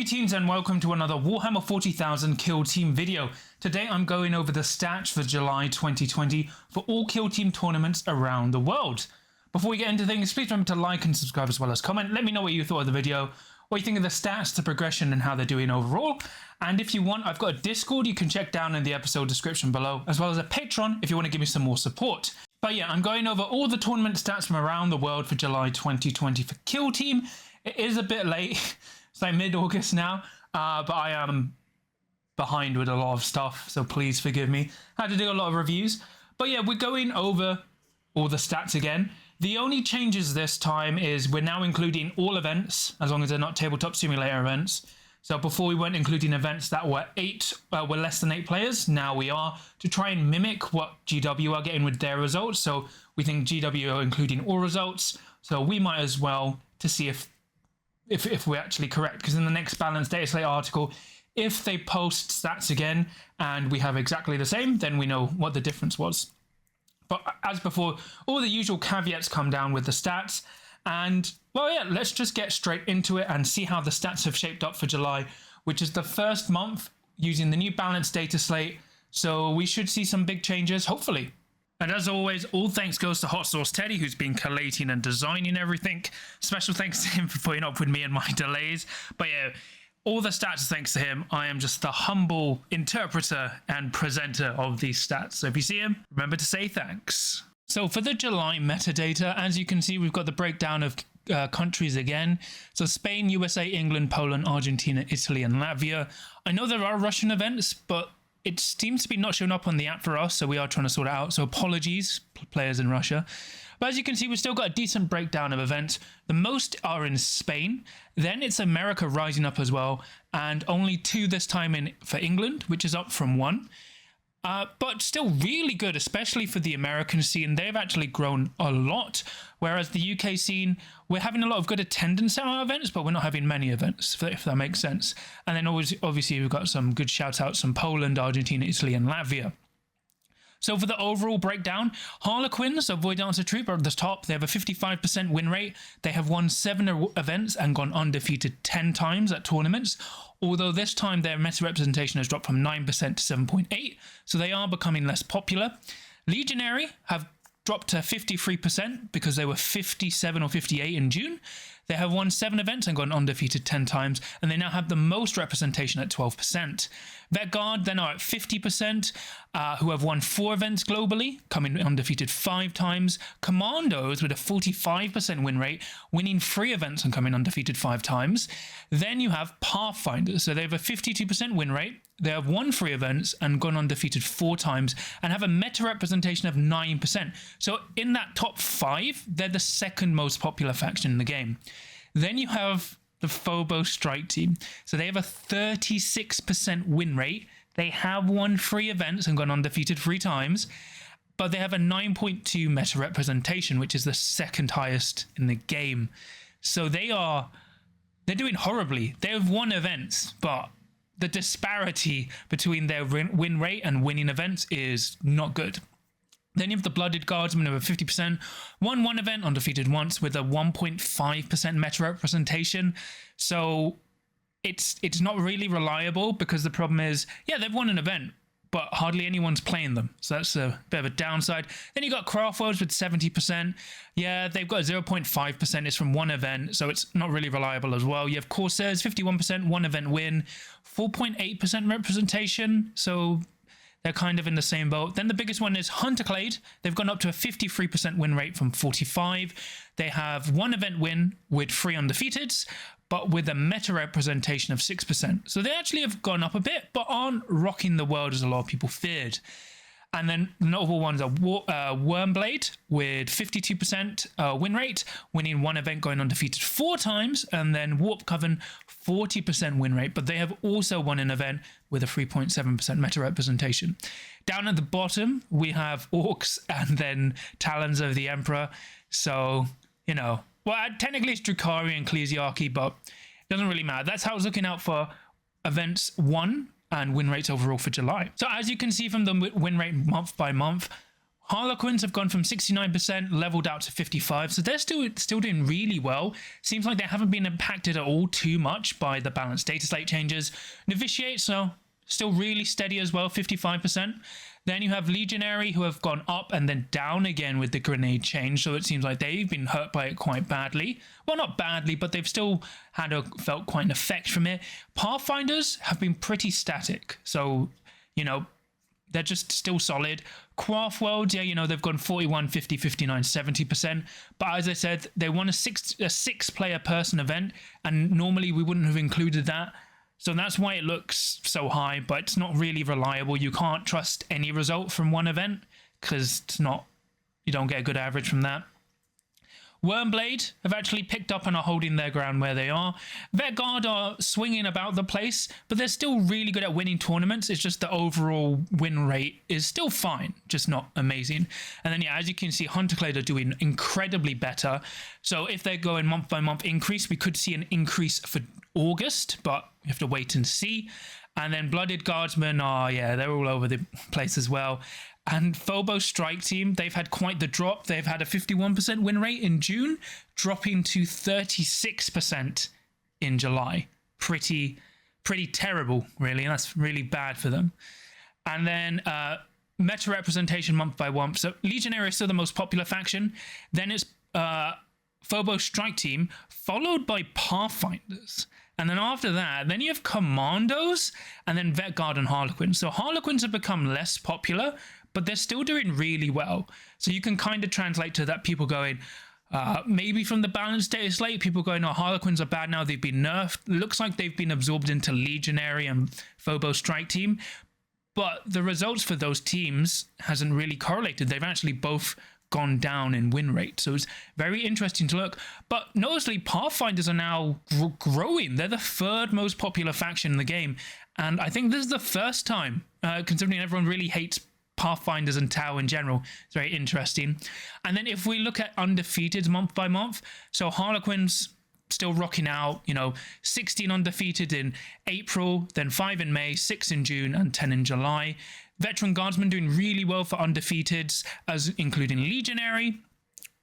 Greetings and welcome to another Warhammer 40,000 Kill Team video. Today I'm going over the stats for July 2020 for all Kill Team tournaments around the world. Before we get into things, please remember to like and subscribe as well as comment. Let me know what you thought of the video, what you think of the stats, the progression and how they're doing overall. And if you want, I've got a Discord you can check down in the episode description below, as well as a Patreon if you want to give me some more support. But yeah, I'm going over all the tournament stats from around the world for July 2020 for Kill Team. It is a bit late. It's like mid-August now, but I am behind with a lot of stuff, so please forgive me. I had to do a lot of reviews. But yeah, we're going over all the stats again. The only changes this time is we're now including all events, as long as they're not tabletop simulator events. So before we weren't including events that were were less than 8 players. Now we are, to try and mimic what GW are getting with their results. So we think GW are including all results. So we might as well to see if we're actually correct, because in the next balanced Dataslate article, if they post stats again and we have exactly the same, then we know what the difference was. But as before, all the usual caveats come down with the stats. And well, yeah, let's just get straight into it and see how the stats have shaped up for July, which is the first month using the new balanced Dataslate. So we should see some big changes, hopefully. And as always, all thanks goes to Hot Sauce Teddy, who's been collating and designing everything. Special thanks to him for putting up with me and my delays. But yeah, all the stats thanks to him. I am just the humble interpreter and presenter of these stats. So if you see him, remember to say thanks. So for the July metadata, as you can see, we've got the breakdown of countries again. So Spain, USA, England, Poland, Argentina, Italy, and Latvia. I know there are Russian events, but it seems to be not showing up on the app for us, so we are trying to sort it out. So apologies, players in Russia. But as you can see, we've still got a decent breakdown of events. The most are in Spain. Then it's America rising up as well, and only 2 this time for England, which is up from 1. But still really good, especially for the American scene. They've actually grown a lot, whereas the UK scene, we're having a lot of good attendance at our events, but we're not having many events, if that makes sense. And then obviously we've got some good shout-outs from Poland, Argentina, Italy, and Latvia. So for the overall breakdown, Harlequins of Void Dancer Troop are at the top. They have a 55% win rate. They have won 7 events and gone undefeated 10 times at tournaments. Although this time their meta representation has dropped from 9% to 7.8%, so they are becoming less popular. Legionary have dropped to 53% because they were 57 or 58 in June. They have won 7 events and gone undefeated 10 times, and they now have the most representation at 12%. Vet Guard then are at 50%, who have won 4 events globally, coming undefeated 5 times. Commandos with a 45% win rate, winning 3 events and coming undefeated 5 times. Then you have Pathfinders, so they have a 52% win rate. They have won 3 events and gone undefeated 4 times and have a meta representation of 9%. So in that top 5, they're the second most popular faction in the game. Then you have the Phobos Strike Team. So they have a 36% win rate. They have won 3 events and gone undefeated 3 times, but they have a 9.2 meta representation, which is the second highest in the game. So they're doing horribly. They have won events, but the disparity between their win rate and winning events is not good. Then you have the Blooded Guardsmen of a 50%, won 1 event, undefeated once, with a 1.5% meta representation. So it's not really reliable, because the problem is, yeah, they've won an event, but hardly anyone's playing them. So that's a bit of a downside. Then you got Craftworlds with 70%. Yeah, they've got 0.5%. It's from 1 event, so it's not really reliable as well. You have Corsairs, 51%, 1 event win, 4.8% representation. So they're kind of in the same boat. Then the biggest one is Hunterclade. They've gone up to a 53% win rate from 45. They have 1 event win with 3 undefeateds, but with a meta representation of 6%. So they actually have gone up a bit, but aren't rocking the world as a lot of people feared. And then notable ones are Wormblade with 52% win rate, winning 1 event, going undefeated 4 times, and then Warp Coven, 40% win rate, but they have also won an event with a 3.7% meta representation. Down at the bottom, we have Orcs and then Talons of the Emperor. So, you know, well, technically it's Drukhari and Ecclesiarchy, but it doesn't really matter. That's how it's looking out for events 1 and win rates overall for July. So as you can see from the win rate month by month, Harlequins have gone from 69% leveled out to 55, so they're still doing really well. Seems like they haven't been impacted at all too much by the balanced Dataslate changes. Novitiates are still really steady as well, 55%. Then you have Legionary, who have gone up and then down again with the grenade change, so it seems like they've been hurt by it quite badly. Well, not badly, but they've still felt quite an effect from it. Pathfinders have been pretty static, so, you know, they're just still solid. Craft Worlds, yeah, you know, they've gone 41, 50, 59, 70%. But as I said, they won a six-player person event, and normally we wouldn't have included that. So that's why it looks so high, but it's not really reliable. You can't trust any result from one event because it's not, you don't get a good average from that. Wormblade have actually picked up and are holding their ground where they are. Vetguard are swinging about the place, but they're still really good at winning tournaments. It's just the overall win rate is still fine, just not amazing. And then, yeah, as you can see, Hunterclade are doing incredibly better. So if they're going month by month increase, we could see an increase for August, but we have to wait and see. And then Blooded Guardsmen are, yeah, they're all over the place as well. And Phobos Strike Team, they've had quite the drop. They've had a 51% win rate in June, dropping to 36% in July. Pretty terrible, really. And that's really bad for them. And then meta representation month by month. So Legionary is still the most popular faction. Then it's Phobos Strike Team, followed by Pathfinders. And then after that, then you have Commandos, and then Vetguard and Harlequins. So Harlequins have become less popular, but they're still doing really well. So you can kind of translate to that people going, maybe from the balanced Dataslate, people going, oh, Harlequins are bad now, they've been nerfed. Looks like they've been absorbed into Legionary and Phobos Strike Team. But the results for those teams hasn't really correlated. They've actually both gone down in win rate. So it's very interesting to look. But noticeably, Pathfinders are now growing. They're the third most popular faction in the game. And I think this is the first time, considering everyone really hates Pathfinders and Tau in general. It's very interesting. And then if we look at undefeated month by month, so Harlequins still rocking out, you know, 16 undefeated in April, then 5 in May, 6 in June, and 10 in July. Veteran Guardsmen doing really well for undefeateds, as including Legionary.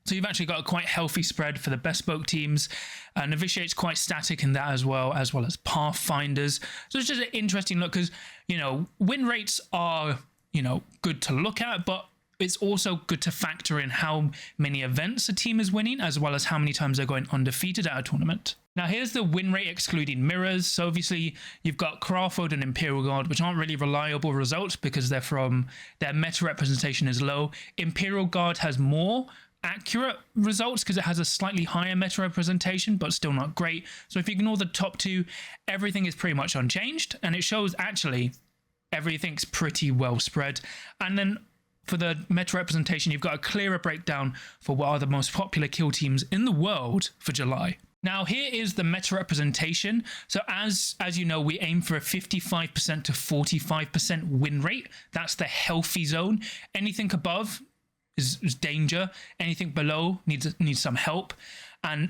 So you've actually got a quite healthy spread for the bespoke teams. Novitiate's quite static in that as well as Pathfinders. So it's just an interesting look because, you know, win rates are, you know, good to look at, but it's also good to factor in how many events a team is winning, as well as how many times they're going undefeated at a tournament. Now, here's the win rate excluding mirrors. So obviously, you've got Crawford and Imperial Guard, which aren't really reliable results because their meta representation is low. Imperial Guard has more accurate results because it has a slightly higher meta representation, but still not great. So if you ignore the top two, everything is pretty much unchanged, and it shows actually everything's pretty well spread. And then for the meta representation, you've got a clearer breakdown for what are the most popular kill teams in the world for July. Now, here is the meta representation. So as you know, we aim for a 55% to 45% win rate. That's the healthy zone. Anything above is danger. Anything below needs some help. And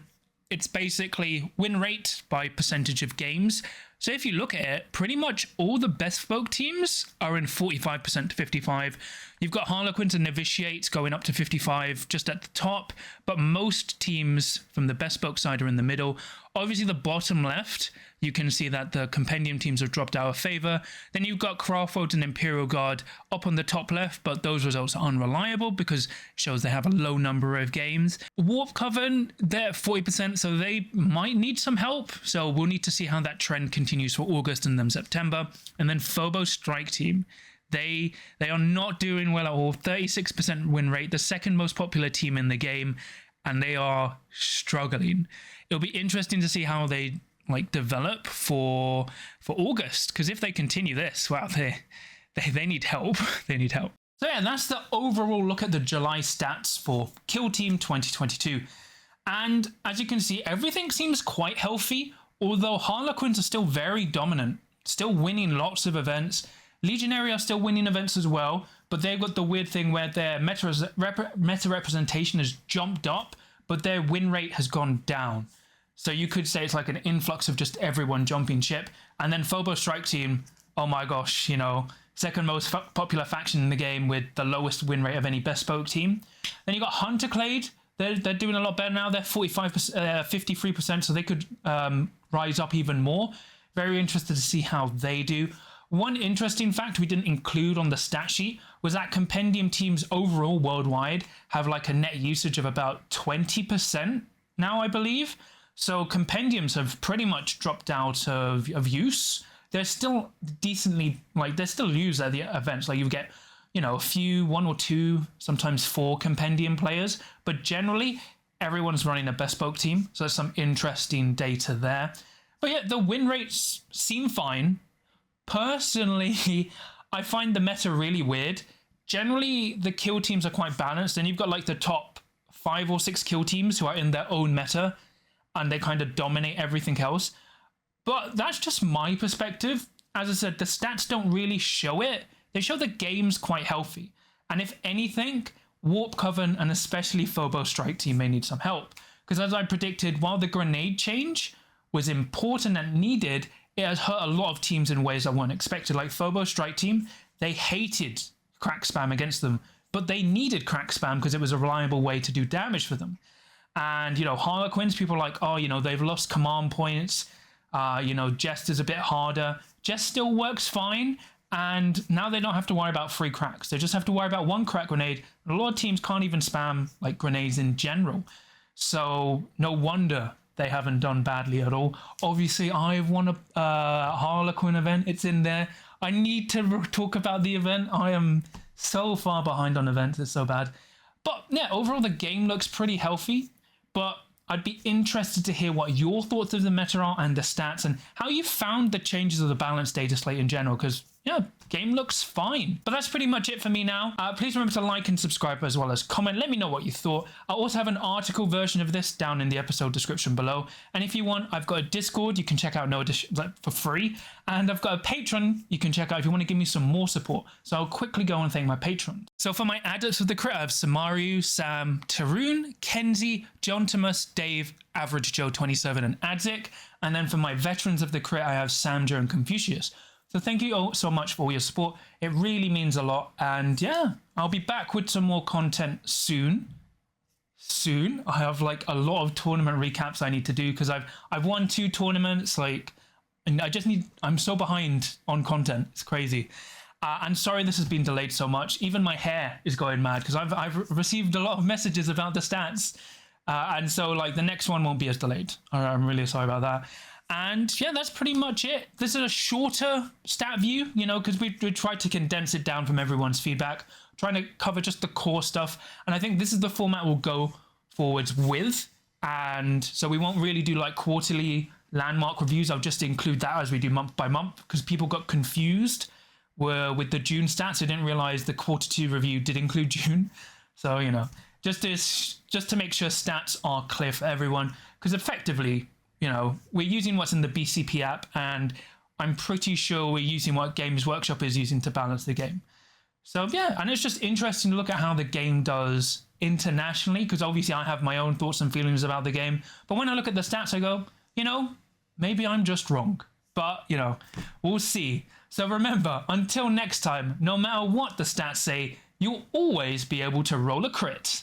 it's basically win rate by percentage of games. So if you look at it, pretty much all the bespoke teams are in 45% to 55. You've got Harlequins and Novitiates going up to 55 just at the top, but most teams from the bespoke side are in the middle. Obviously, the bottom left, you can see that the compendium teams have dropped out of favor. Then you've got Crawford and Imperial Guard up on the top left, but those results are unreliable because it shows they have a low number of games. Warp Coven, they're at 40%, so they might need some help. So we'll need to see how that trend continues for August and then September. And then Phobos Strike Team. They are not doing well at all. 36% win rate, the second most popular team in the game, and they are struggling. It'll be interesting to see how they develop for August, because if they continue this, wow, they need help. They need help. So yeah, that's the overall look at the July stats for Kill Team 2022. And as you can see, everything seems quite healthy, although Harlequins are still very dominant, still winning lots of events. Legionary are still winning events as well, but they've got the weird thing where their meta representation has jumped up, but their win rate has gone down. So you could say it's like an influx of just everyone jumping ship. And then Phobos Strike Team, oh my gosh, you know, second most popular faction in the game with the lowest win rate of any bespoke team. Then you got Hunterclade. They're doing a lot better now. They're 53%, so they could rise up even more. Very interested to see how they do. One interesting fact we didn't include on the stat sheet was that compendium teams overall worldwide have like a net usage of about 20% now, I believe. So compendiums have pretty much dropped out of use. They're still decently, like, they're still used at the events. Like, you get, you know, a few, 1 or 2, sometimes 4 compendium players. But generally, everyone's running a bespoke team. So there's some interesting data there. But yeah, the win rates seem fine. Personally, I find the meta really weird. Generally, the kill teams are quite balanced, and you've got like the top 5 or 6 kill teams who are in their own meta, and they kind of dominate everything else. But that's just my perspective. As I said, the stats don't really show it. They show the game's quite healthy. And if anything, Warp Coven and especially Phobos Strike Team may need some help. Because as I predicted, while the grenade change was important and needed, it has hurt a lot of teams in ways I weren't expected. Like Phobos Strike Team, they hated crack spam against them, but they needed crack spam because it was a reliable way to do damage for them. And, you know, Harlequins, people are like, oh, you know, they've lost command points. You know, Jest is a bit harder. Jest still works fine. And now they don't have to worry about 3 cracks. They just have to worry about 1 crack grenade. And a lot of teams can't even spam like grenades in general. So no wonder they haven't done badly at all. Obviously, I've won a Harlequin event. It's in there. I need to talk about the event. I am so far behind on events. It's so bad. But yeah, overall, the game looks pretty healthy. But I'd be interested to hear what your thoughts of the meta are and the stats and how you found the changes of the balance data slate in general. Because yeah, game looks fine. But that's pretty much it for me now. Please remember to like and subscribe as well as comment. Let me know what you thought. I also have an article version of this down in the episode description below. And if you want, I've got a Discord you can check out for free. And I've got a Patreon you can check out if you want to give me some more support. So I'll quickly go and thank my patrons. So for my adults of the crit, I have Samaru, Sam, Tarun, Kenzie, John Thomas, Dave, Average Joe 27 and Adzik. And then for my veterans of the crit, I have Samja and Confucius. So thank you all so much for all your support. It really means a lot. And yeah, I'll be back with some more content soon. I have like a lot of tournament recaps I need to do because I've won 2 tournaments. Like, and I'm so behind on content. It's crazy. And sorry this has been delayed so much. Even my hair is going mad because I've received a lot of messages about the stats. And so like the next one won't be as delayed. I'm really sorry about that. And yeah, that's pretty much it. This is a shorter stat view, you know, because we tried to condense it down from everyone's feedback, trying to cover just the core stuff. And I think this is the format we'll go forwards with. And so we won't really do like quarterly landmark reviews. I'll just include that as we do month by month because people got confused with the June stats. They didn't realize the Q2 review did include June. So, you know, just to make sure stats are clear for everyone because effectively, you know, we're using what's in the BCP app, and I'm pretty sure we're using what Games Workshop is using to balance the game. So yeah, and it's just interesting to look at how the game does internationally, because obviously I have my own thoughts and feelings about the game. But when I look at the stats, I go, you know, maybe I'm just wrong. But, you know, we'll see. So remember, until next time, no matter what the stats say, you'll always be able to roll a crit.